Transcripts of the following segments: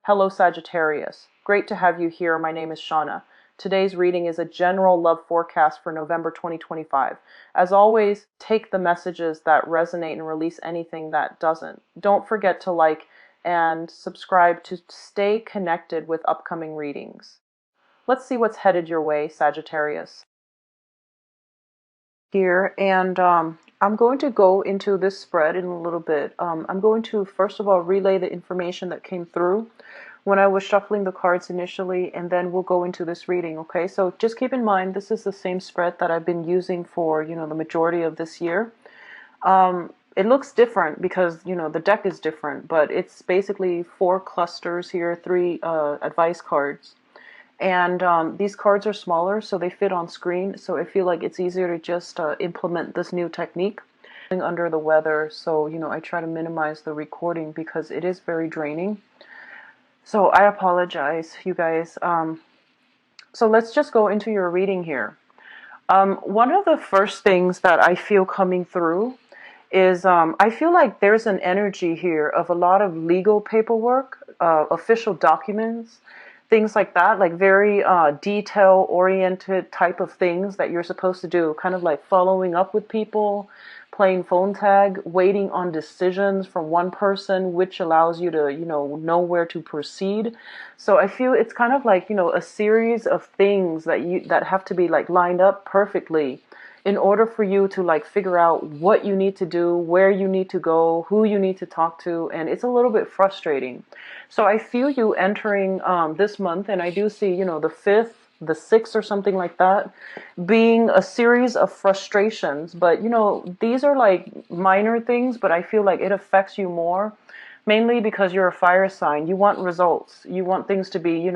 Hello Sagittarius. Great to have you here. My name is Shauna. Today's reading is a general love forecast for November 2025. As always, take the messages that resonate and release anything that doesn't. Don't forget to like and subscribe to stay connected with upcoming readings. Let's see what's headed your way, Sagittarius. Here, and I'm going to go into this spread in a little bit. I'm going to first of all relay the information that came through when I was shuffling the cards initially, and then we'll go into this reading. Okay, so just keep in mind this is the same spread that I've been using for the majority of this year. It looks different because the deck is different, but it's basically 4 clusters here, 3 advice cards. And these cards are smaller, so they fit on screen. So I feel like it's easier to just implement this new technique. I'm under the weather, so I try to minimize the recording because it is very draining. So I apologize, you guys. So let's just go into your reading here. One of the first things that I feel coming through is I feel like there's an energy here of a lot of legal paperwork, official documents, things like that, like very detail-oriented type of things that you're supposed to do, kind of like following up with people, playing phone tag, waiting on decisions from one person, which allows you to, know where to proceed. So I feel it's kind of like, a series of things that have to be like lined up perfectly in order for you to like figure out what you need to do, where you need to go, who you need to talk to, and it's a little bit frustrating. So I feel you entering this month, and I do see, the 5th, the 6th or something like that, being a series of frustrations. But, these are like minor things, but I feel like it affects you more, mainly because you're a fire sign. You want results. You want things to be,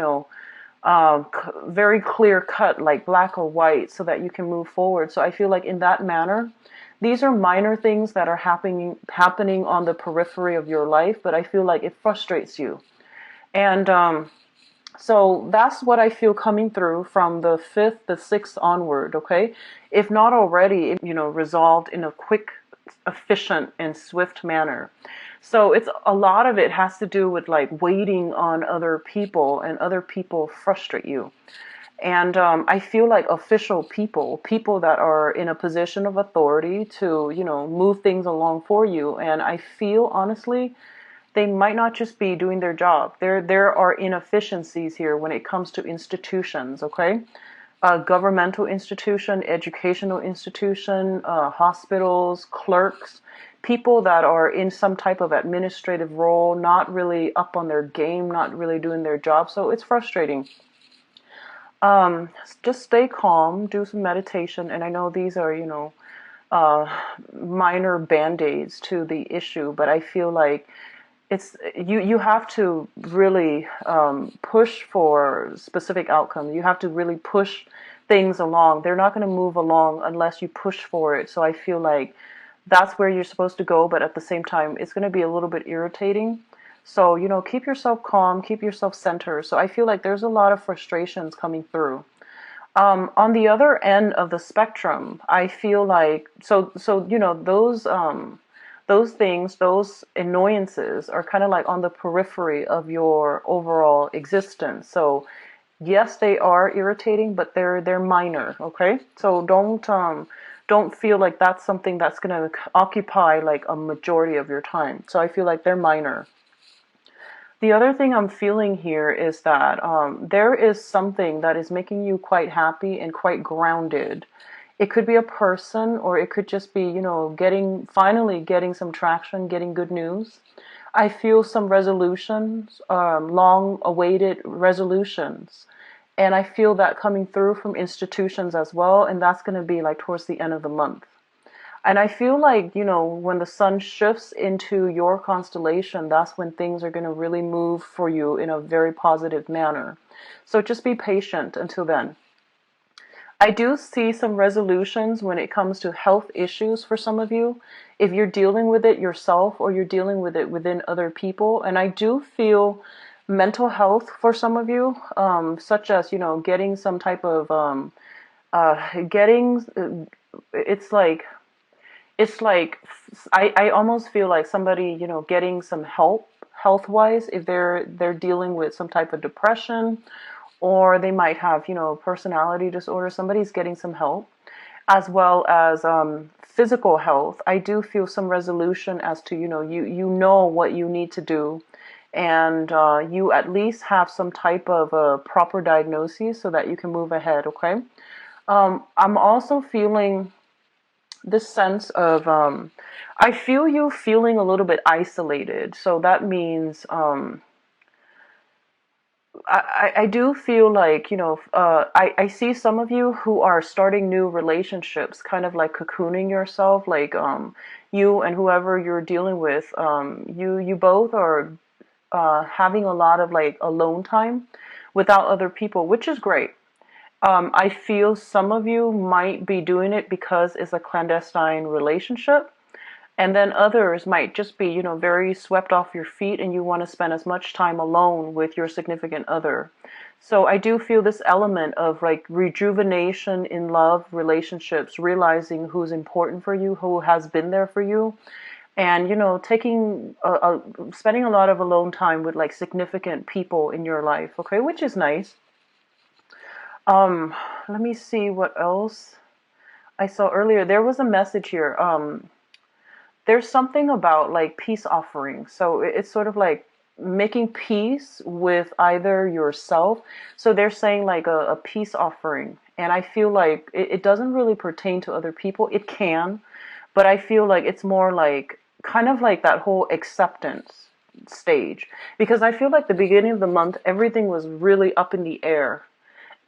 very clear cut, like black or white, so that you can move forward. So I feel like in that manner, these are minor things that are happening on the periphery of your life, but I feel like it frustrates you. And so that's what I feel coming through from the 5th, the 6th onward, okay? If not already, resolved in a quick, efficient, and swift manner. So it's a lot of it has to do with like waiting on other people, and other people frustrate you. And I feel like official people that are in a position of authority to, move things along for you. And I feel honestly, they might not just be doing their job. There are inefficiencies here when it comes to institutions, okay? Governmental institution, educational institution, hospitals, clerks, people that are in some type of administrative role, not really up on their game, not really doing their job. So it's frustrating. Just stay calm, do some meditation. And I know these are, minor band-aids to the issue, but I feel like it's you have to really push for specific outcomes. You have to really push things along. They're not going to move along unless you push for it. So I feel like that's where you're supposed to go, but at the same time, it's going to be a little bit irritating. So, keep yourself calm, keep yourself centered. So I feel like there's a lot of frustrations coming through. On the other end of the spectrum, I feel like, those things, those annoyances are kind of like on the periphery of your overall existence. So yes, they are irritating, but they're minor, okay? So don't feel like that's something that's going to occupy like a majority of your time. So I feel like they're minor. The other thing I'm feeling here is that there is something that is making you quite happy and quite grounded. It could be a person, or it could just be, finally getting some traction, getting good news. I feel some resolutions, long-awaited resolutions. And I feel that coming through from institutions as well, and that's going to be like towards the end of the month. And I feel like, when the sun shifts into your constellation, that's when things are going to really move for you in a very positive manner. So just be patient until then. I do see some resolutions when it comes to health issues for some of you, if you're dealing with it yourself or you're dealing with it within other people. And I do feel mental health for some of you, such as, getting some type of, it's like I almost feel like somebody, getting some help health-wise, if they're dealing with some type of depression, or they might have, personality disorder. Somebody's getting some help, as well as physical health. I do feel some resolution as to, you know what you need to do, and you at least have some type of proper diagnosis so that you can move ahead. Okay. I'm also feeling this sense of, I feel you feeling a little bit isolated. So that means, I do feel like, I see some of you who are starting new relationships, kind of like cocooning yourself, like, you and whoever you're dealing with, you both are, having a lot of like alone time without other people, which is great. I feel some of you might be doing it because it's a clandestine relationship. And then others might just be, very swept off your feet and you want to spend as much time alone with your significant other. So I do feel this element of like rejuvenation in love, relationships, realizing who's important for you, who has been there for you. And, taking, spending a lot of alone time with like significant people in your life. Okay, which is nice. Let me see what else I saw earlier. There was a message here. There's something about like peace offering. So it's sort of like making peace with either yourself. So they're saying like a peace offering. And I feel like it doesn't really pertain to other people. It can, but I feel like it's more like kind of like that whole acceptance stage. Because I feel like the beginning of the month, everything was really up in the air.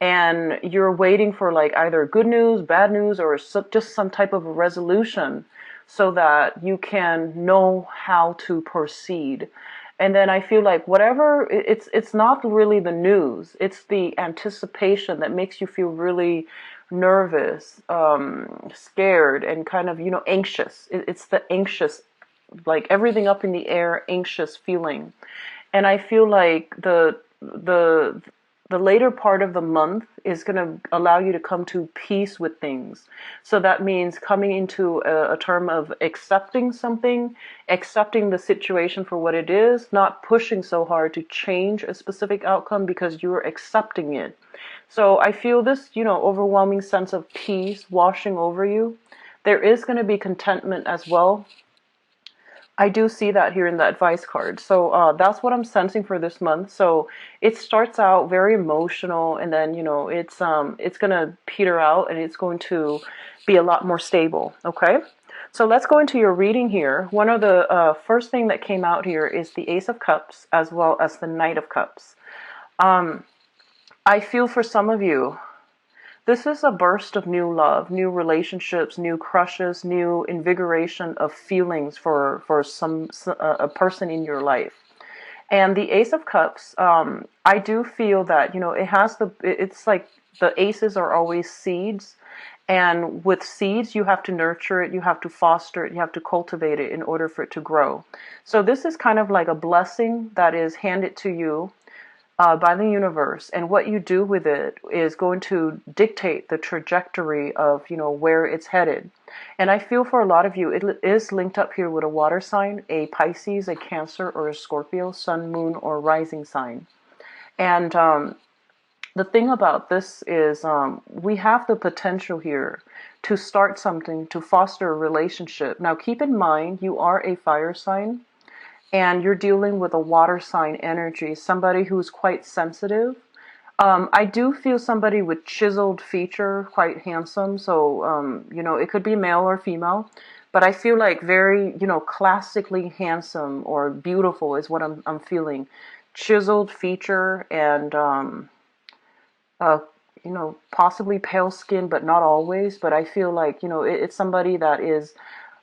And you're waiting for like either good news, bad news, or just some type of a resolution so that you can know how to proceed. And then I feel like whatever, it's not really the news, it's the anticipation that makes you feel really nervous, scared, and kind of, anxious. It's the anxious, like everything up in the air, anxious feeling. And I feel like the later part of the month is going to allow you to come to peace with things. So that means coming into a term of accepting something, accepting the situation for what it is, not pushing so hard to change a specific outcome because you're accepting it. So I feel this, overwhelming sense of peace washing over you. There is going to be contentment as well. I do see that here in the advice card. So that's what I'm sensing for this month. So it starts out very emotional, and then it's gonna peter out, and it's going to be a lot more stable. Okay. So let's go into your reading here. One of the first thing that came out here is the Ace of Cups as well as the Knight of Cups. I feel for some of you, this is a burst of new love, new relationships, new crushes, new invigoration of feelings for a person in your life. And the Ace of Cups, I do feel that, it's like the aces are always seeds. And with seeds, you have to nurture it, you have to foster it, you have to cultivate it in order for it to grow. So this is kind of like a blessing that is handed to you by the universe, and what you do with it is going to dictate the trajectory of where it's headed. And I feel for a lot of you it is linked up here with a water sign, a Pisces, a Cancer, or a Scorpio, sun, moon, or rising sign. And the thing about this is we have the potential here to start something, to foster a relationship. Now keep in mind you are a fire sign, and you're dealing with a water sign energy, somebody who's quite sensitive. I do feel somebody with chiseled feature, quite handsome. So, it could be male or female, but I feel like very, classically handsome or beautiful is what I'm feeling. Chiseled feature and, possibly pale skin, but not always. But I feel like, it's somebody that is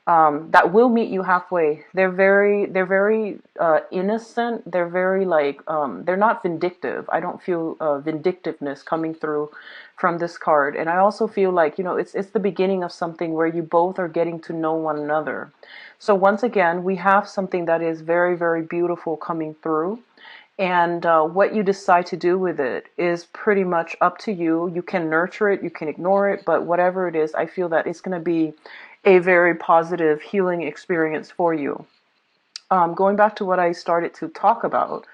that will meet you halfway. They're very innocent. They're very like, they're not vindictive. I don't feel vindictiveness coming through from this card. And I also feel like, it's the beginning of something where you both are getting to know one another. So once again, we have something that is very, very beautiful coming through. And what you decide to do with it is pretty much up to you. You can nurture it, you can ignore it, but whatever it is, I feel that it's going to be a very positive healing experience for you. Going back to what I started to talk about,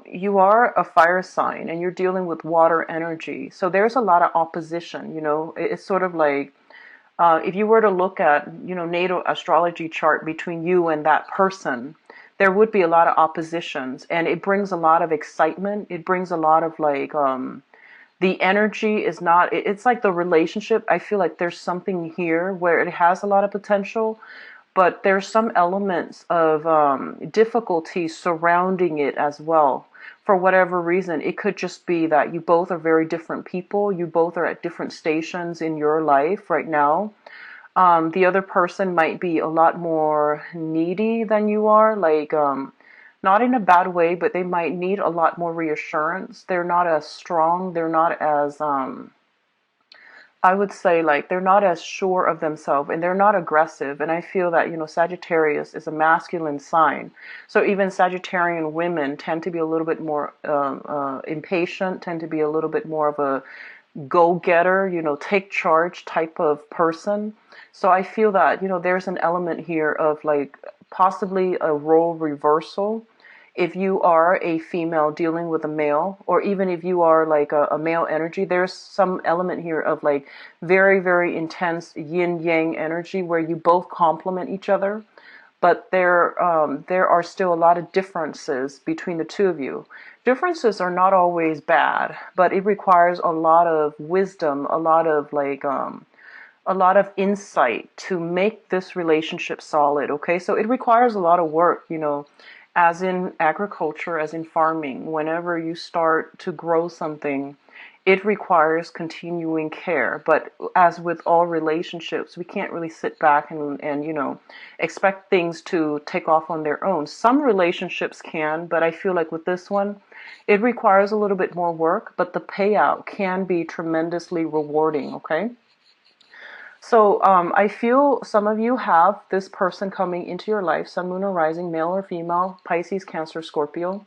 you are a fire sign and you're dealing with water energy. So there's a lot of opposition, you know. It's sort of like if you were to look at, you know, natal astrology chart between you and that person, there would be a lot of oppositions, and it brings a lot of excitement. It brings a lot of like, the energy is not, it's like the relationship. I feel like there's something here where it has a lot of potential, but there's some elements of difficulty surrounding it as well. For whatever reason, it could just be that you both are very different people. You both are at different stations in your life right now. The other person might be a lot more needy than you are, like not in a bad way, but they might need a lot more reassurance. They're not as strong. They're not as I would say, like, they're not as sure of themselves and they're not aggressive. And I feel that, you know, Sagittarius is a masculine sign. So even Sagittarian women tend to be a little bit more impatient, tend to be a little bit more of a go-getter, you know, take charge type of person. So I feel that, you know, there's an element here of like possibly a role reversal. If you are a female dealing with a male, or even if you are like a male energy, there's some element here of like very, very intense yin yang energy where you both complement each other. But there are still a lot of differences between the two of you. Differences are not always bad, but it requires a lot of wisdom, a lot of like a lot of insight to make this relationship solid. Okay, so it requires a lot of work, you know, as in agriculture, as in farming. Whenever you start to grow something, it requires continuing care. But as with all relationships, we can't really sit back and you know, expect things to take off on their own. Some relationships can, but I feel like with this one, it requires a little bit more work, but the payout can be tremendously rewarding. Okay. So I feel some of you have this person coming into your life, sun, moon, or rising, male or female, Pisces, Cancer, Scorpio.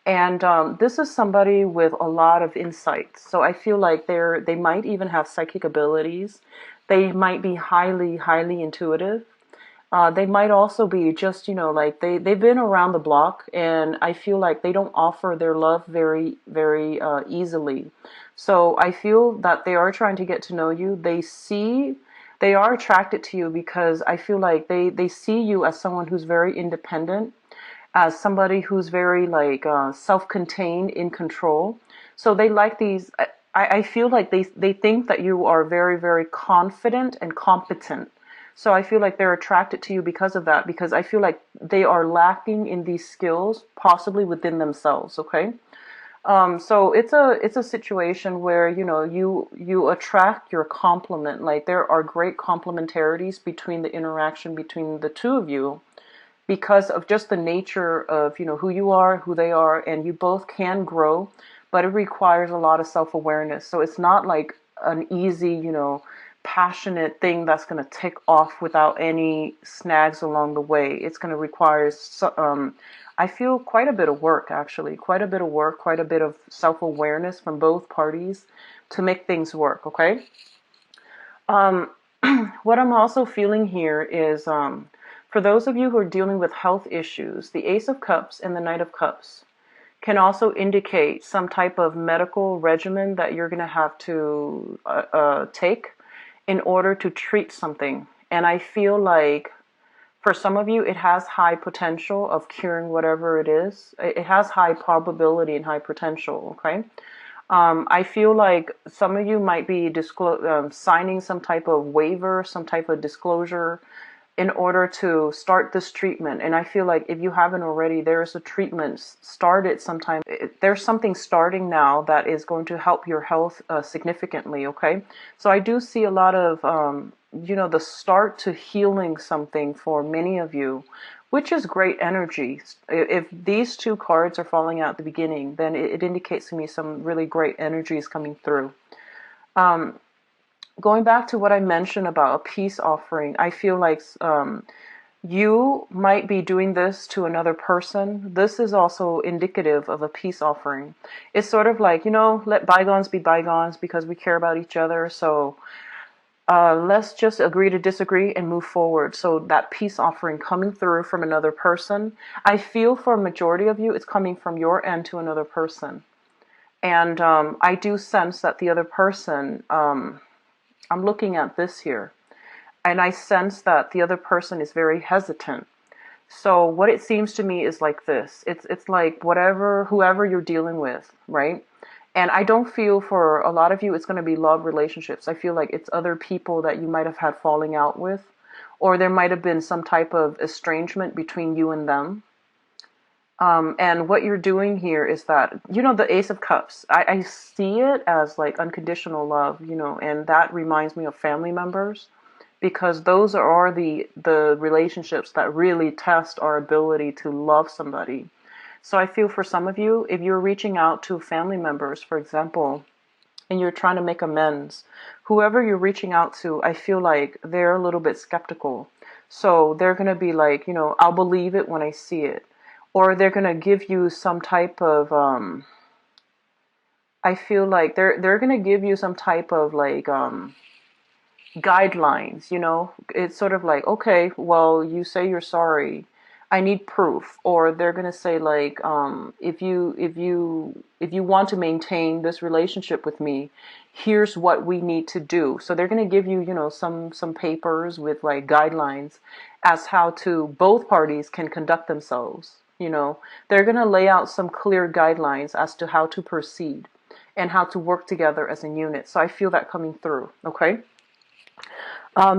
And this is somebody with a lot of insights. So I feel like they might even have psychic abilities. They might be highly, highly intuitive. They might also be just, you know, like they've been around the block, and I feel like they don't offer their love very, very easily. So I feel that they are trying to get to know you. They are attracted to you because I feel like they see you as someone who's very independent, as somebody who's very like self-contained, in control. So they like these. I feel like they think that you are very, very confident and competent. So I feel like they're attracted to you because of that, because I feel like they are lacking in these skills, possibly within themselves. Okay. So it's a situation where, you know, you attract your complement. Like there are great complementarities between the interaction between the two of you because of just the nature of, you know, who you are, who they are, and you both can grow, but it requires a lot of self-awareness. So it's not like an easy, you know, passionate thing that's going to take off without any snags along the way. It's going to require, I feel, quite a bit of work, actually, quite a bit of work, quite a bit of self-awareness from both parties to make things work. Okay. Um, what I'm also feeling here is, for those of you who are dealing with health issues, the Ace of Cups and the Knight of Cups can also indicate some type of medical regimen that you're going to have to take in order to treat something. And I feel like for some of you, it has high potential of curing whatever it is. It has high probability and high potential, okay? I feel like some of you might be signing some type of waiver, some type of disclosure in order to start this treatment. And I feel like if you haven't already, there's a treatment started sometime. There's something starting now that is going to help your health significantly, okay? So I do see a lot of, you know, the start to healing something for many of you, which is great energy. If these two cards are falling out at the beginning, then it indicates to me some really great energy is coming through. Going back to what I mentioned about a peace offering, I feel like you might be doing this to another person. This is also indicative of a peace offering. It's sort of like, you know, let bygones be bygones because we care about each other. So Let's just agree to disagree and move forward. So that peace offering coming through from another person, I feel for a majority of you, it's coming from your end to another person. And I do sense that the other person, I'm looking at this here, and I sense that the other person is very hesitant. So what it seems to me is like this. It's like whoever you're dealing with, right? And I don't feel for a lot of you it's going to be love relationships. I feel like it's other people that you might have had falling out with, or there might have been some type of estrangement between you and them. And what you're doing here is that, the Ace of Cups, I see it as like unconditional love, and that reminds me of family members, because those are the relationships that really test our ability to love somebody. So I feel for some of you, if you're reaching out to family members, for example, and you're trying to make amends, whoever you're reaching out to, I feel like they're a little bit skeptical. So they're going to be like, I'll believe it when I see it. Or they're going to give you some type of, I feel like they're going to give you some type of like, guidelines. It's sort of like, okay, well, you say you're sorry, I need proof. Or they're going to say like, if you want to maintain this relationship with me, here's what we need to do. So they're going to give you, some papers with like guidelines as how to both parties can conduct themselves. They're going to lay out some clear guidelines as to how to proceed and how to work together as a unit. So I feel that coming through. Okay.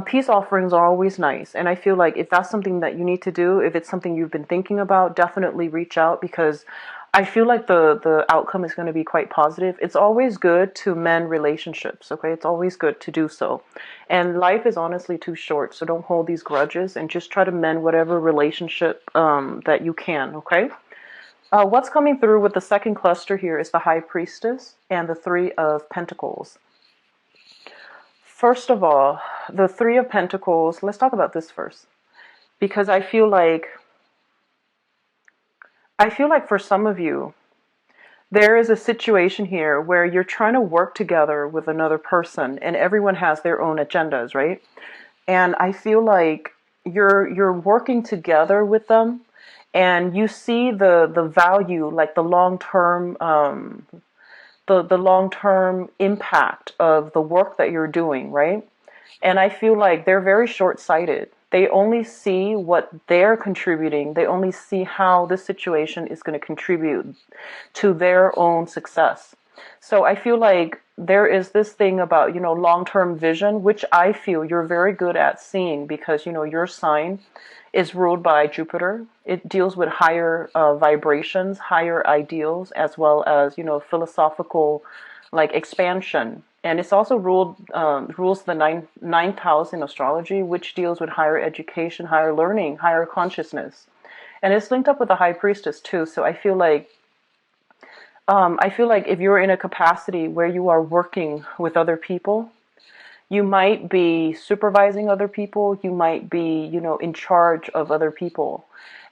Peace offerings are always nice. And I feel like if that's something that you need to do, if it's something you've been thinking about, definitely reach out, because I feel like the outcome is going to be quite positive. It's always good to mend relationships, okay? It's always good to do so. And life is honestly too short, so don't hold these grudges and just try to mend whatever relationship that you can, okay? What's coming through with the second cluster here is the High Priestess and the Three of Pentacles. First of all, the Three of Pentacles, let's talk about this first, because I feel like for some of you, there is a situation here where you're trying to work together with another person and everyone has their own agendas, right? And I feel like you're working together with them and you see the value, like the long-term the long-term impact of the work that you're doing, right? And I feel like they're very short-sighted. They only see what they're contributing. They only see how this situation is going to contribute to their own success. So I feel like there is this thing about, long-term vision, which I feel you're very good at seeing because, your sign is ruled by Jupiter. It deals with higher vibrations, higher ideals, as well as, philosophical like expansion. And it's also rules the ninth house in astrology, which deals with higher education, higher learning, higher consciousness. And it's linked up with the High Priestess too. So I feel like if you're in a capacity where you are working with other people, you might be supervising other people. You might be, in charge of other people.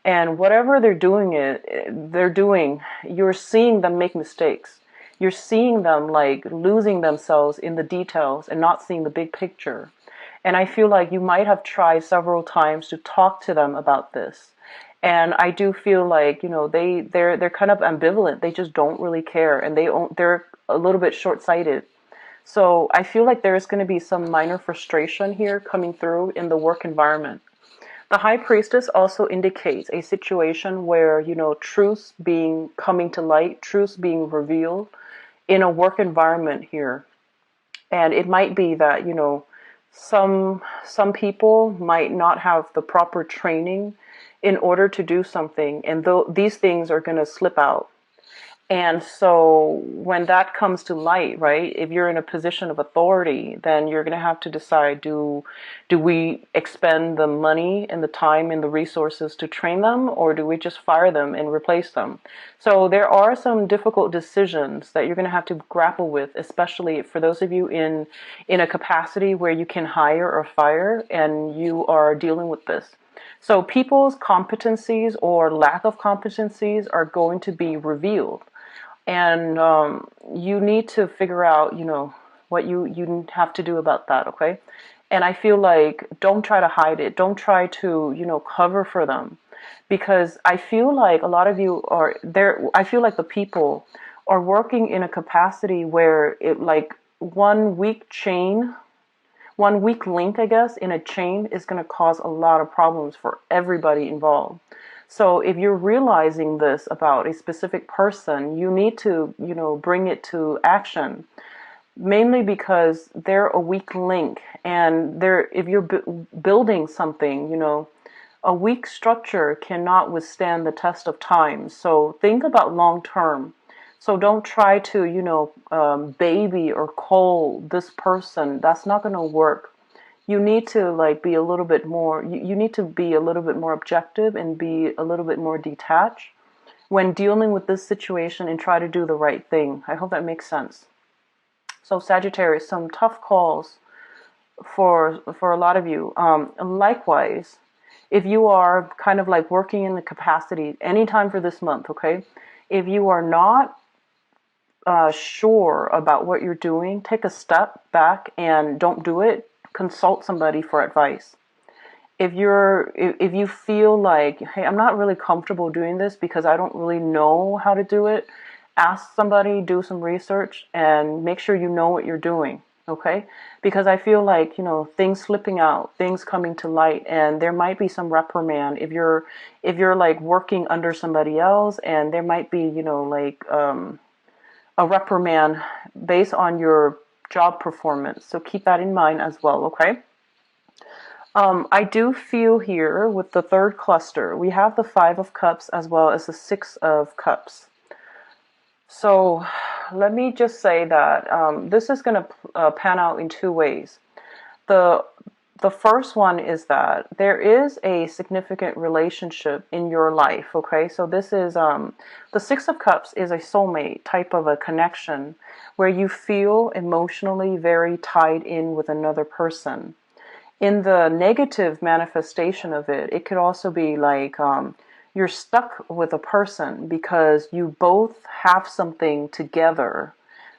And whatever they're doing, you're seeing them make mistakes. You're seeing them like losing themselves in the details and not seeing the big picture. And I feel like you might have tried several times to talk to them about this. And I do feel like, they're kind of ambivalent. They just don't really care. And they're a little bit short-sighted. So I feel like there's going to be some minor frustration here coming through in the work environment. The High Priestess also indicates a situation where, truths coming to light, truths being revealed in a work environment here. And it might be that, some people might not have the proper training in order to do something, and these things are going to slip out. And so when that comes to light, right, if you're in a position of authority, then you're going to have to decide, do we expend the money and the time and the resources to train them, or do we just fire them and replace them? So there are some difficult decisions that you're going to have to grapple with, especially for those of you in a capacity where you can hire or fire and you are dealing with this. So people's competencies or lack of competencies are going to be revealed. And you need to figure out, what you have to do about that, okay? And I feel like don't try to hide it. Don't try to, cover for them. Because I feel like a lot of you are there. I feel like the people are working in a capacity where it like one weak chain, one weak link, I guess, in a chain is going to cause a lot of problems for everybody involved. So if you're realizing this about a specific person, you need to, bring it to action, mainly because they're a weak link, and if you're building something, a weak structure cannot withstand the test of time. So think about long term. So don't try to, baby or coal this person. That's not going to work. You need to like be a little bit more, you need to be a little bit more objective and be a little bit more detached when dealing with this situation and try to do the right thing. I hope that makes sense. So Sagittarius, some tough calls for a lot of you. Likewise, if you are kind of like working in the capacity anytime for this month, okay? If you are not sure about what you're doing, take a step back and don't do it. Consult somebody for advice. If you feel like, hey, I'm not really comfortable doing this because I don't really know how to do it, ask somebody, do some research, and make sure you know what you're doing. Okay? Because I feel like, things slipping out, things coming to light, and there might be some reprimand if you're like working under somebody else, and there might be, a reprimand based on your job performance. So keep that in mind as well, okay? I do feel here with the third cluster, we have the Five of Cups as well as the Six of Cups. So let me just say that this is going to pan out in two ways. The first one is that there is a significant relationship in your life, okay? So this is, the Six of Cups is a soulmate type of a connection where you feel emotionally very tied in with another person. In the negative manifestation of it, it could also be like you're stuck with a person because you both have something together.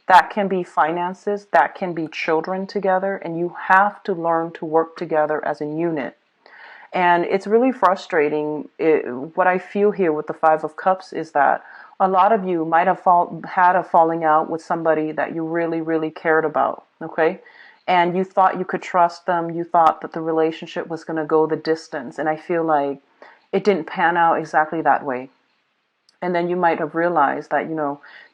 That can be finances, that can be children together, and you have to learn to work together as a unit. And it's really frustrating. What I feel here with the Five of Cups is that a lot of you might have had a falling out with somebody that you really, really cared about, okay? And you thought you could trust them. You thought that the relationship was going to go the distance. And I feel like it didn't pan out exactly that way. And then you might have realized that,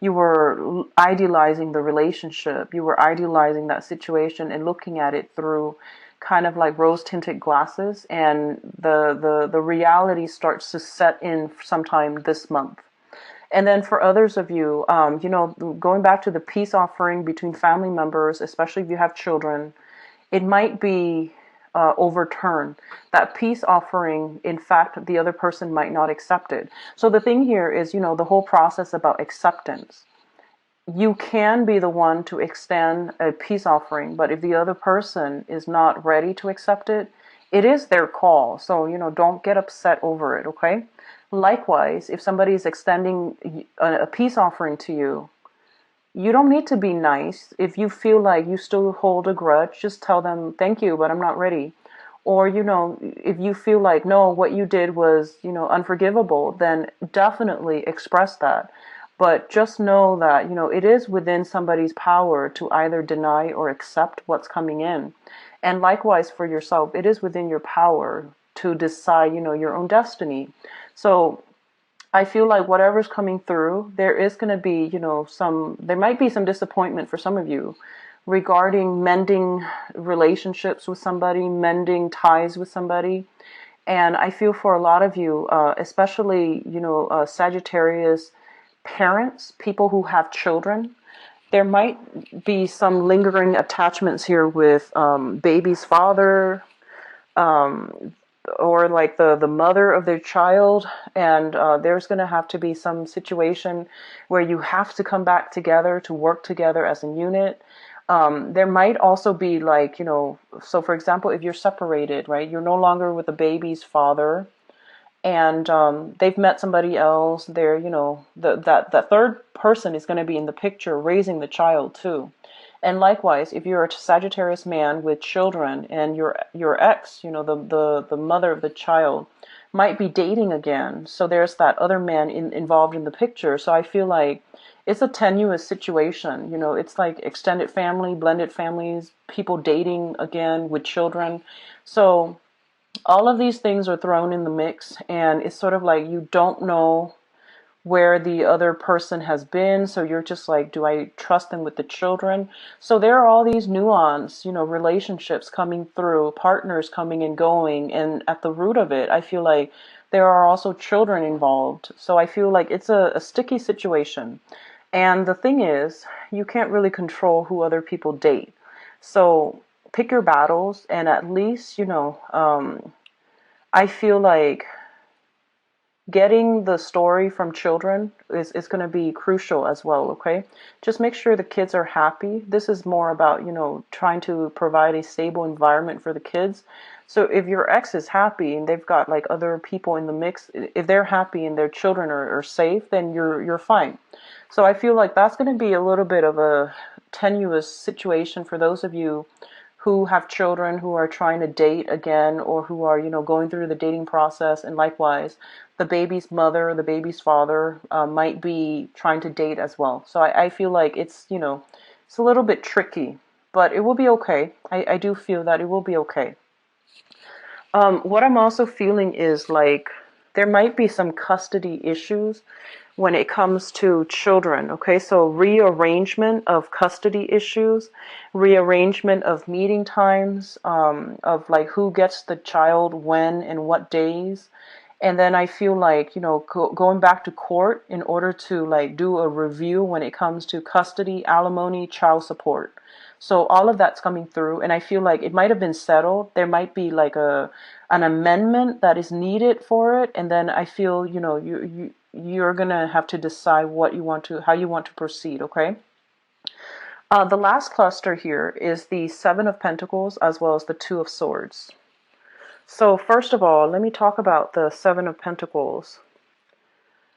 you were idealizing the relationship. You were idealizing that situation and looking at it through kind of like rose-tinted glasses. And the reality starts to set in sometime this month. And then for others of you, going back to the peace offering between family members, especially if you have children, it might be overturned. That peace offering, in fact, the other person might not accept it. So the thing here is, the whole process about acceptance. You can be the one to extend a peace offering, but if the other person is not ready to accept it, it is their call. So, don't get upset over it, okay? Likewise, if somebody is extending a peace offering to you, you don't need to be nice. If you feel like you still hold a grudge, just tell them, thank you, but I'm not ready. Or, if you feel like, no, what you did was, unforgivable, then definitely express that. But just know that, it is within somebody's power to either deny or accept what's coming in. And likewise for yourself, it is within your power to decide, your own destiny. So I feel like whatever's coming through, there is going to be, there might be some disappointment for some of you regarding mending relationships with somebody, mending ties with somebody. And I feel for a lot of you, especially, Sagittarius parents, people who have children, there might be some lingering attachments here with baby's father, or like the mother of their child, and there's going to have to be some situation where you have to come back together to work together as a unit. There might also be like, so for example, if you're separated, right, you're no longer with the baby's father, and they've met somebody else. They're, that third person is going to be in the picture raising the child too. And likewise, if you're a Sagittarius man with children and your ex, the mother of the child, might be dating again. So there's that other man involved in the picture. So I feel like it's a tenuous situation. It's like extended family, blended families, people dating again with children. So all of these things are thrown in the mix, and it's sort of like you don't know where the other person has been. So you're just like, do I trust them with the children? So there are all these nuance, relationships coming through, partners coming and going. And at the root of it, I feel like there are also children involved. So I feel like it's a sticky situation. And the thing is, you can't really control who other people date. So pick your battles, and at least, I feel like getting the story from children is going to be crucial as well, okay? Just make sure the kids are happy. This is more about, trying to provide a stable environment for the kids. So if your ex is happy and they've got like other people in the mix, if they're happy and their children are safe, then you're fine. So I feel like that's going to be a little bit of a tenuous situation for those of you who have children who are trying to date again, or who are, going through the dating process. And likewise, the baby's mother, the baby's father might be trying to date as well. So I feel like it's, it's a little bit tricky, but it will be okay. I do feel that it will be okay. What I'm also feeling is like there might be some custody issues when it comes to children. Okay, so rearrangement of custody issues, rearrangement of meeting times, of like who gets the child when and what days. And then I feel like, going back to court in order to like do a review when it comes to custody, alimony, child support. So all of that's coming through, and I feel like it might have been settled. There might be like an amendment that is needed for it, and then I feel, you're gonna have to decide how you want to proceed. Okay. The last cluster here is the Seven of Pentacles as well as the Two of Swords. So first of all, let me talk about the Seven of Pentacles.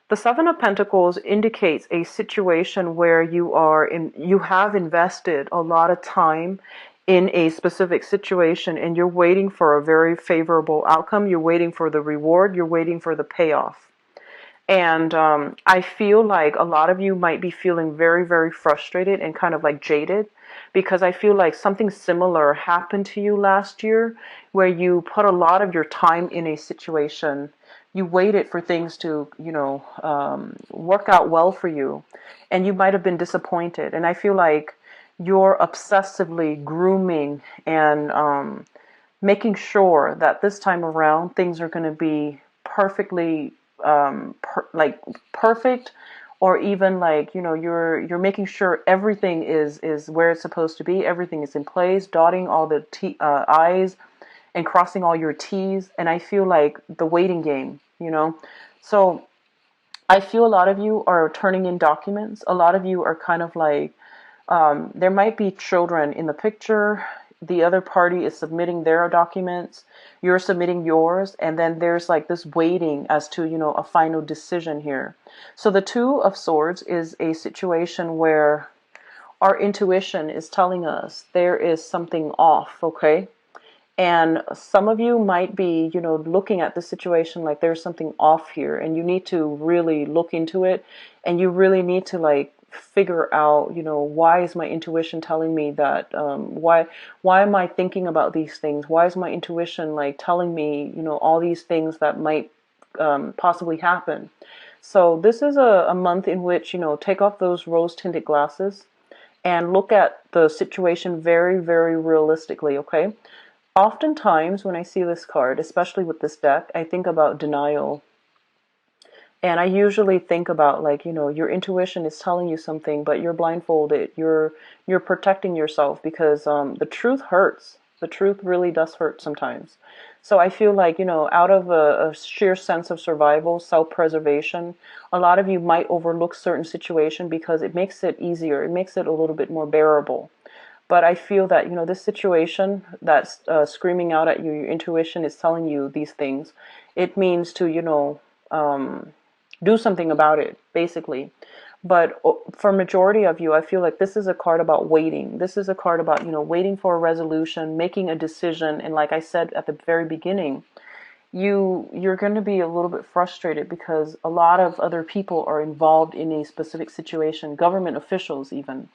The Seven of Pentacles indicates a situation where you have invested a lot of time in a specific situation, and you're waiting for a very favorable outcome. You're waiting for the reward. You're waiting for the payoff. And I feel like a lot of you might be feeling very, very frustrated and kind of like jaded, because I feel like something similar happened to you last year where you put a lot of your time in a situation. You waited for things to, work out well for you, and you might have been disappointed. And I feel like you're obsessively grooming and making sure that this time around things are going to be perfectly perfect, or even like, you're making sure everything is where it's supposed to be, everything is in place, dotting all the I's and crossing all your T's. And I feel like the waiting game, so I feel a lot of you are turning in documents. A lot of you are kind of like, there might be children in the picture. The other party is submitting their documents. You're submitting yours. And then there's like this waiting as to, a final decision here. So the Two of Swords is a situation where our intuition is telling us there is something off, okay? And some of you might be, looking at the situation like there's something off here, and you need to really look into it, and you really need to like figure out, why is my intuition telling me that? Why am I thinking about these things? Why is my intuition like telling me, all these things that might possibly happen? So this is a month in which, take off those rose-tinted glasses and look at the situation very, very realistically, okay? Oftentimes when I see this card, especially with this deck, I think about denial. And I usually think about like, your intuition is telling you something, but you're blindfolded. You're protecting yourself because the truth hurts. The truth really does hurt sometimes. So I feel like, out of a sheer sense of survival, self-preservation, a lot of you might overlook certain situation because it makes it easier. It makes it a little bit more bearable. But I feel that, this situation that's screaming out at you, your intuition is telling you these things, It means to, do something about it, basically. But for majority of you, I feel like this is a card about waiting. This is a card about, waiting for a resolution, making a decision. And like I said at the very beginning, you're going to be a little bit frustrated because a lot of other people are involved in a specific situation, government officials even.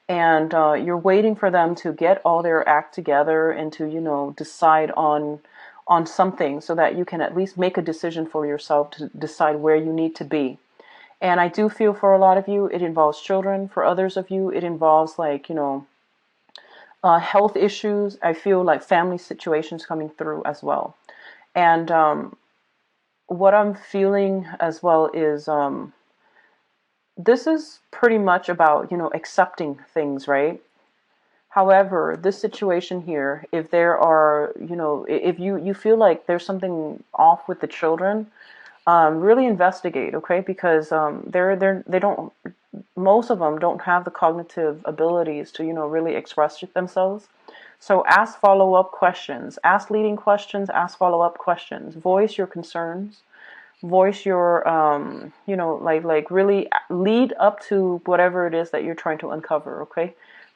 And you're waiting for them to get all their act together and to, decide on something so that you can at least make a decision for yourself to decide where you need to be. And I do feel for a lot of you, it involves children. For others of you, it involves like, health issues. I feel like family situations coming through as well. And what I'm feeling as well is this is pretty much about, accepting things, right? However, this situation here, if there are, if you feel like there's something off with the children, really investigate, okay? Because they don't, most of them don't have the cognitive abilities to, really express themselves. So ask follow-up questions, ask leading questions, ask follow-up questions, voice your concerns, voice your, like really lead up to whatever it is that you're trying to uncover, okay?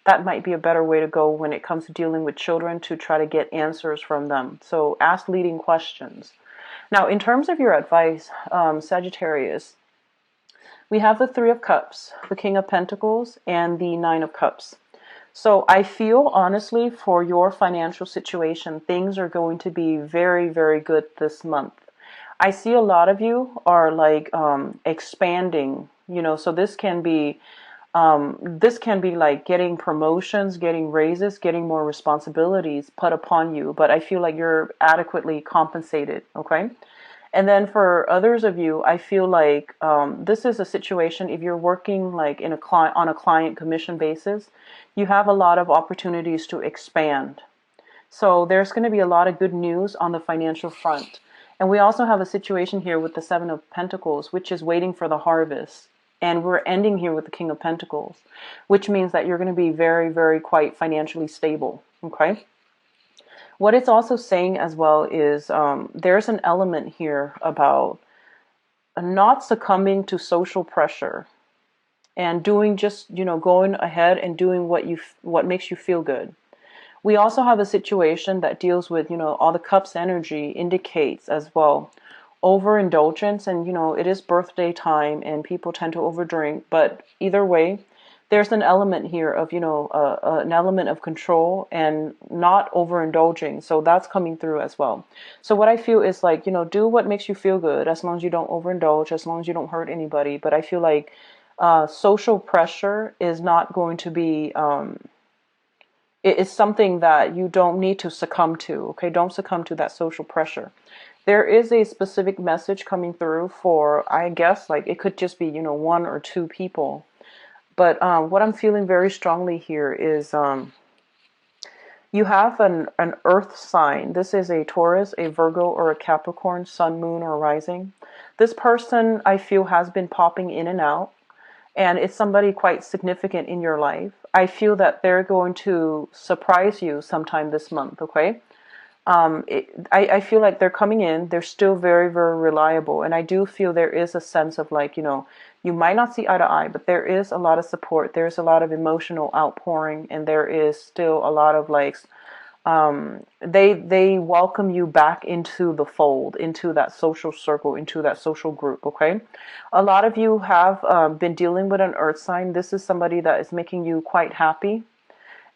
That might be a better way to go when it comes to dealing with children, to try to get answers from them. So ask leading questions. Now, in terms of your advice, Sagittarius, we have the Three of Cups, the King of Pentacles, and the Nine of Cups. So I feel honestly for your financial situation, things are going to be very, very good this month. I see a lot of you are like expanding, so this can be like getting promotions, getting raises, getting more responsibilities put upon you, but I feel like you're adequately compensated, okay? And then for others of you, I feel like this is a situation, if you're working like in on a client commission basis, you have a lot of opportunities to expand. So there's going to be a lot of good news on the financial front. And we also have a situation here with the Seven of Pentacles, which is waiting for the harvest. And we're ending here with the King of Pentacles, which means that you're going to be very, very quite financially stable. Okay. What it's also saying as well is there's an element here about not succumbing to social pressure and doing just, going ahead and doing what makes you feel good. We also have a situation that deals with, all the cups energy indicates as well overindulgence, and it is birthday time and people tend to overdrink, but either way there's an element here of, an element of control and not overindulging. So that's coming through as well. So what I feel is like, do what makes you feel good, as long as you don't overindulge, as long as you don't hurt anybody. But I feel like social pressure is not going to be it is something that you don't need to succumb to. Okay, don't succumb to that social pressure. There is a specific message coming through for, I guess, like it could just be, one or two people. But what I'm feeling very strongly here is you have an earth sign. This is a Taurus, a Virgo, or a Capricorn, sun, moon, or rising. This person, I feel, has been popping in and out. And it's somebody quite significant in your life. I feel that they're going to surprise you sometime this month, okay? I feel like they're coming in. They're still very, very reliable. And I do feel there is a sense of like, you might not see eye to eye, but there is a lot of support. There's a lot of emotional outpouring. And there is still a lot of like, they welcome you back into the fold, into that social circle, into that social group, okay? A lot of you have been dealing with an earth sign. This is somebody that is making you quite happy.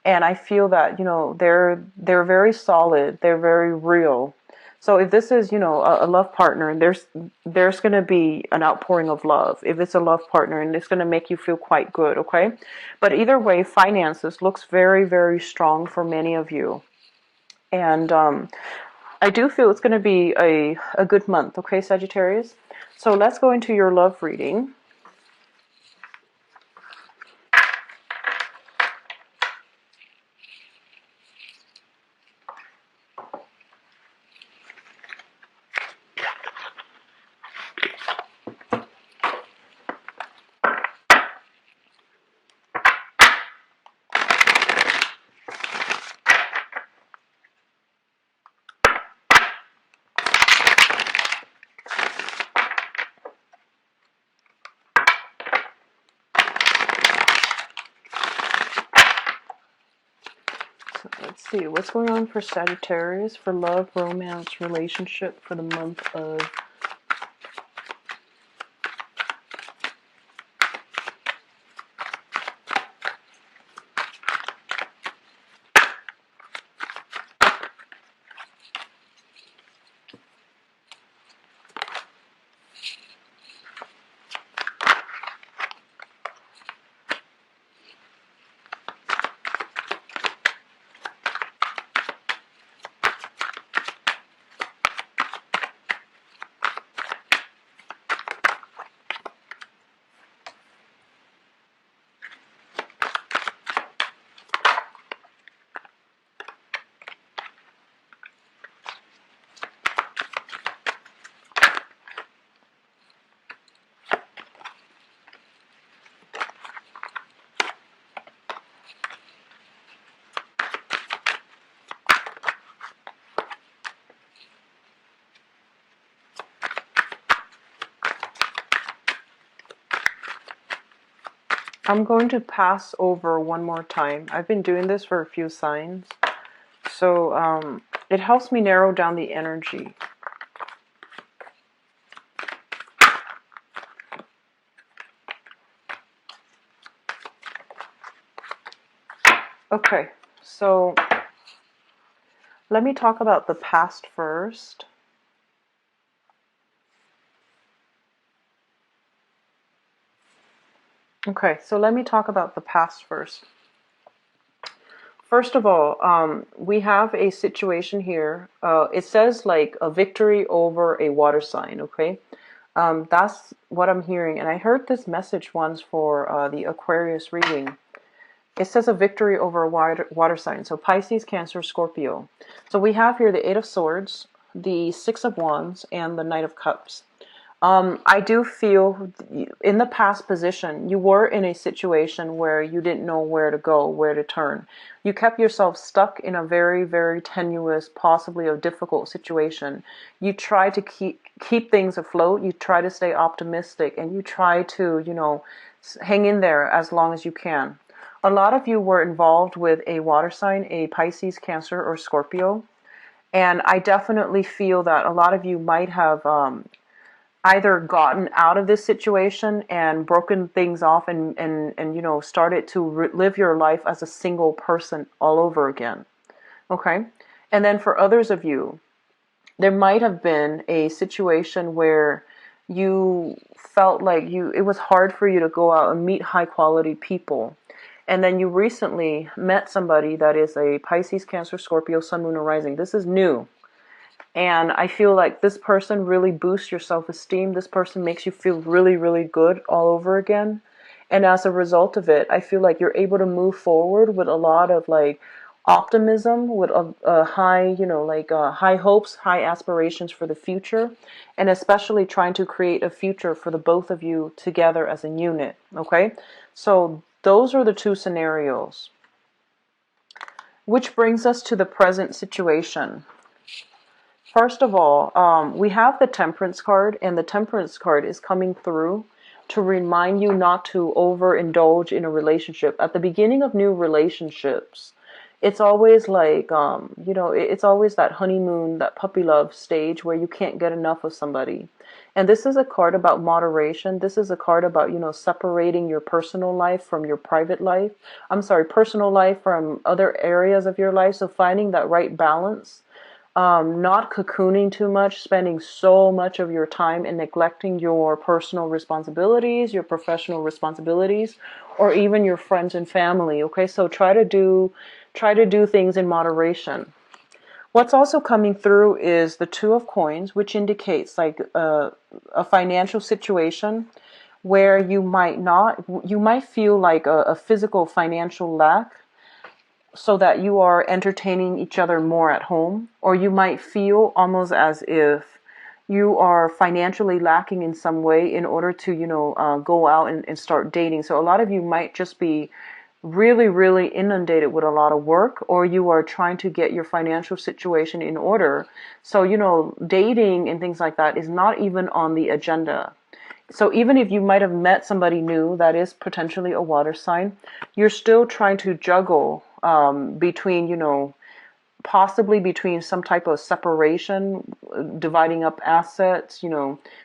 And I feel that, they're very solid. They're very real. So if this is, a love partner, there's going to be an outpouring of love. If it's a love partner, and it's going to make you feel quite good, okay? But either way, finances looks very, very strong for many of you. And I do feel it's going to be a good month, okay, Sagittarius? So let's go into your love reading. Let's see, what's going on for Sagittarius for love, romance, relationship for the month of I'm going to pass over one more time. I've been doing this for a few signs. So it helps me narrow down the energy. Okay, so let me talk about the past first. Okay, so let me talk about the past first. First of all, we have a situation here. It says like a victory over a water sign, okay? That's what I'm hearing. And I heard this message once for the Aquarius reading. It says a victory over a water sign. So Pisces, Cancer, Scorpio. So we have here the Eight of Swords, the Six of Wands, and the Knight of Cups. I do feel in the past position, you were in a situation where you didn't know where to go, where to turn. You kept yourself stuck in a very, very tenuous, possibly a difficult situation. You try to keep things afloat. You try to stay optimistic, and you try to, hang in there as long as you can. A lot of you were involved with a water sign, a Pisces, Cancer, or Scorpio. And I definitely feel that a lot of you might have either gotten out of this situation and broken things off and started to live your life as a single person all over again. Okay? And then for others of you, there might have been a situation where you felt like it was hard for you to go out and meet high quality people. And then you recently met somebody that is a Pisces, Cancer, Scorpio, Sun, Moon, or Rising. This is new. And I feel like this person really boosts your self-esteem. This person makes you feel really, really good all over again. And as a result of it, I feel like you're able to move forward with a lot of like optimism, with a high, high hopes, high aspirations for the future, and especially trying to create a future for the both of you together as a unit. Okay? So those are the two scenarios. Which brings us to the present situation. First of all, we have the Temperance card, and the Temperance card is coming through to remind you not to overindulge in a relationship. At the beginning of new relationships, it's always like, it's always that honeymoon, that puppy love stage where you can't get enough of somebody. And this is a card about moderation. This is a card about, separating your personal life from your private life. Personal life from other areas of your life. So finding that right balance. Not cocooning too much, spending so much of your time and neglecting your personal responsibilities, your professional responsibilities, or even your friends and family. Okay, so try to do things in moderation. What's also coming through is the Two of Coins, which indicates like a financial situation where you might feel like a physical financial lack, so that you are entertaining each other more at home, or you might feel almost as if you are financially lacking in some way in order to, go out and start dating. So a lot of you might just be really, really inundated with a lot of work, or you are trying to get your financial situation in order. So, dating and things like that is not even on the agenda. So even if you might have met somebody new that is potentially a water sign, you're still trying to juggle between, possibly between some type of separation, dividing up assets,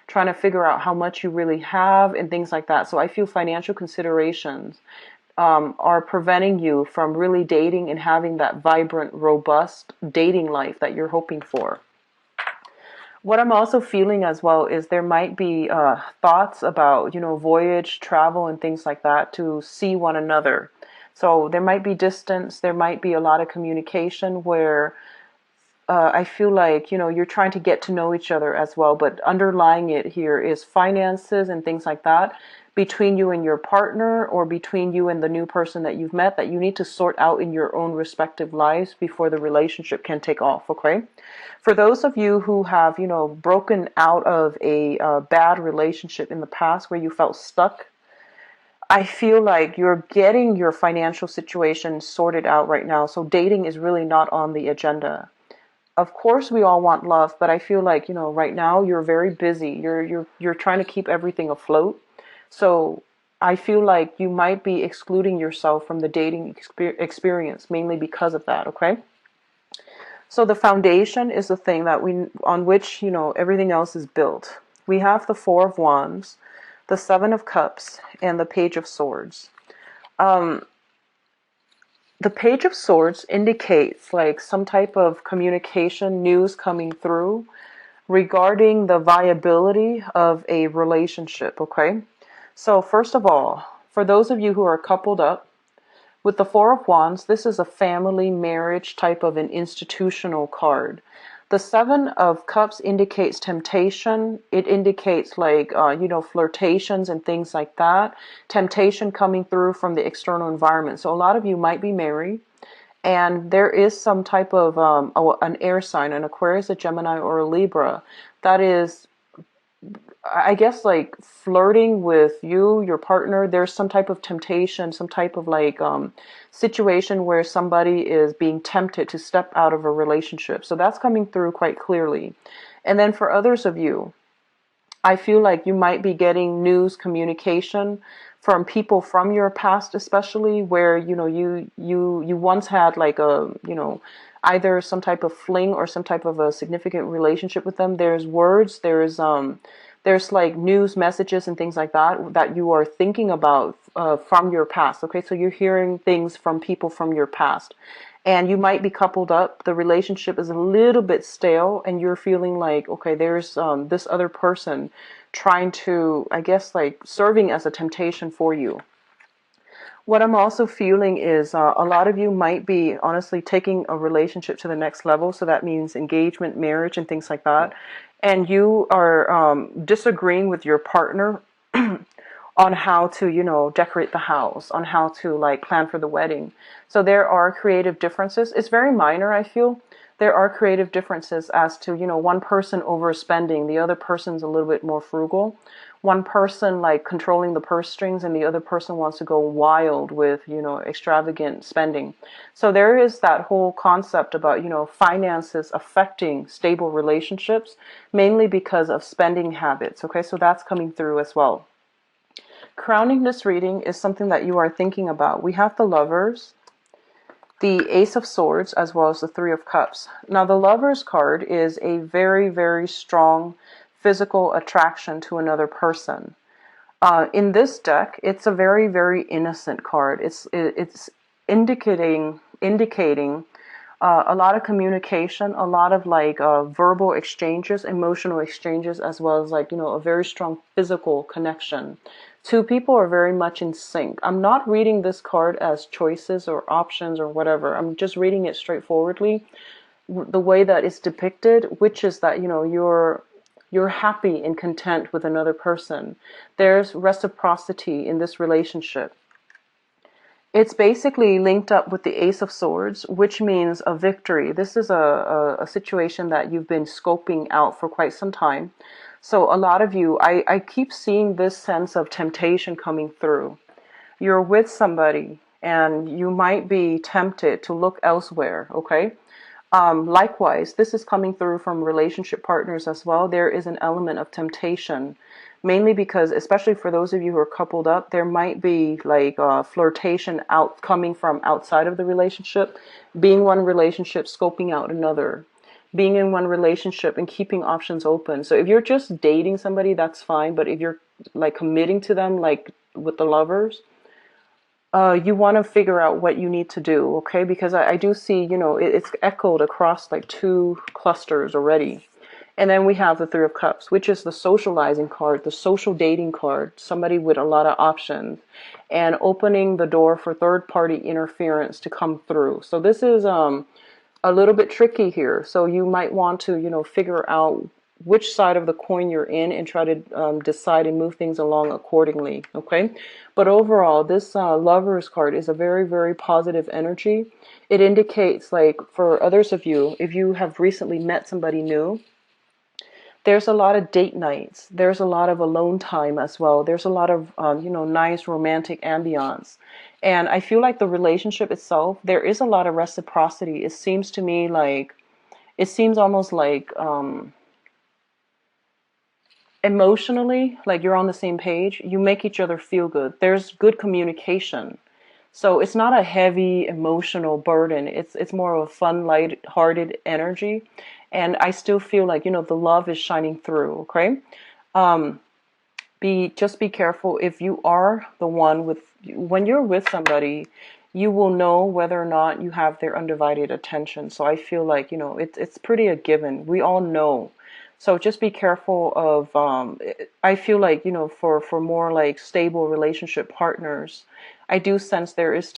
trying to figure out how much you really have and things like that. So I feel financial considerations are preventing you from really dating and having that vibrant, robust dating life that you're hoping for. What I'm also feeling as well is there might be thoughts about, voyage, travel, and things like that to see one another. So there might be distance, there might be a lot of communication where I feel like, you're trying to get to know each other as well, but underlying it here is finances and things like that between you and your partner, or between you and the new person that you've met, that you need to sort out in your own respective lives before the relationship can take off, okay? For those of you who have, broken out of a bad relationship in the past where you felt stuck, I feel like you're getting your financial situation sorted out right now. So dating is really not on the agenda. Of course we all want love, but I feel like, right now you're very busy. You're trying to keep everything afloat. So I feel like you might be excluding yourself from the dating experience mainly because of that, okay? So the foundation is the thing that on which, everything else is built. We have the Four of Wands, the Seven of Cups, and the Page of Swords. The Page of Swords indicates like some type of communication, news coming through regarding the viability of a relationship, okay? So first of all, for those of you who are coupled up, with the Four of Wands, this is a family marriage type of an institutional card. The Seven of Cups indicates temptation. It indicates like, flirtations and things like that. Temptation coming through from the external environment. So a lot of you might be married, and there is some type of an air sign, an Aquarius, a Gemini, or a Libra, that is, I guess, like flirting with you, your partner. There's some type of temptation, some type of like situation where somebody is being tempted to step out of a relationship. So that's coming through quite clearly. And then for others of you, I feel like you might be getting news, communication from people from your past, especially where, you once had like a, either some type of fling or some type of a significant relationship with them. There's words, there's like news messages and things like that you are thinking about from your past. Okay, so you're hearing things from people from your past, and you might be coupled up. The relationship is a little bit stale, and you're feeling like, okay, there's this other person trying to, I guess, like serving as a temptation for you. What I'm also feeling is a lot of you might be honestly taking a relationship to the next level. So that means engagement, marriage, and things like that. And you are disagreeing with your partner on how to, decorate the house, on how to like plan for the wedding. So there are creative differences. It's very minor, I feel. There are creative differences as to, one person overspending, the other person's a little bit more frugal. One person like controlling the purse strings, and the other person wants to go wild with, extravagant spending. So there is that whole concept about, finances affecting stable relationships, mainly because of spending habits. Okay, so that's coming through as well. Crowning this reading is something that you are thinking about. We have the Lovers, the Ace of Swords, as well as the Three of Cups. Now, the Lovers card is a very, very strong physical attraction to another person. In this deck, it's a very, very innocent card. It's indicating a lot of communication, a lot of like verbal exchanges, emotional exchanges, as well as like, a very strong physical connection. Two people are very much in sync. I'm not reading this card as choices or options or whatever. I'm just reading it straightforwardly, the way that it's depicted, which is that, you're happy and content with another person. There's reciprocity in this relationship. It's basically linked up with the Ace of Swords, which means a victory. This is a situation that you've been scoping out for quite some time. So a lot of you, I keep seeing this sense of temptation coming through. You're with somebody and you might be tempted to look elsewhere, okay? Likewise, this is coming through from relationship partners as well. There is an element of temptation mainly because, especially for those of you who are coupled up, there might be like flirtation out coming from outside of the relationship, being one relationship, scoping out another, being in one relationship and keeping options open. So if you're just dating somebody, that's fine. But if you're like committing to them, like with the lovers, you want to figure out what you need to do, okay? Because I do see, it's echoed across like two clusters already. And then we have the Three of Cups, which is the socializing card, the social dating card, somebody with a lot of options, and opening the door for third party interference to come through. So this is a little bit tricky here. So you might want to, figure out which side of the coin you're in and try to decide and move things along accordingly. Okay. But overall, this Lovers card is a very, very positive energy. It indicates, like, for others of you, if you have recently met somebody new, there's a lot of date nights. There's a lot of alone time as well. There's a lot of, nice romantic ambiance. And I feel like the relationship itself, there is a lot of reciprocity. It seems to me like, it seems almost like emotionally, like you're on the same page. You make each other feel good. There's good communication. So it's not a heavy emotional burden. It's more of a fun, light-hearted energy. And I still feel like, the love is shining through, okay? Just be careful if you are the one with, when you're with somebody, you will know whether or not you have their undivided attention. So I feel like, it's pretty a given. We all know. So just be careful of, I feel like, for more like stable relationship partners, I do sense there is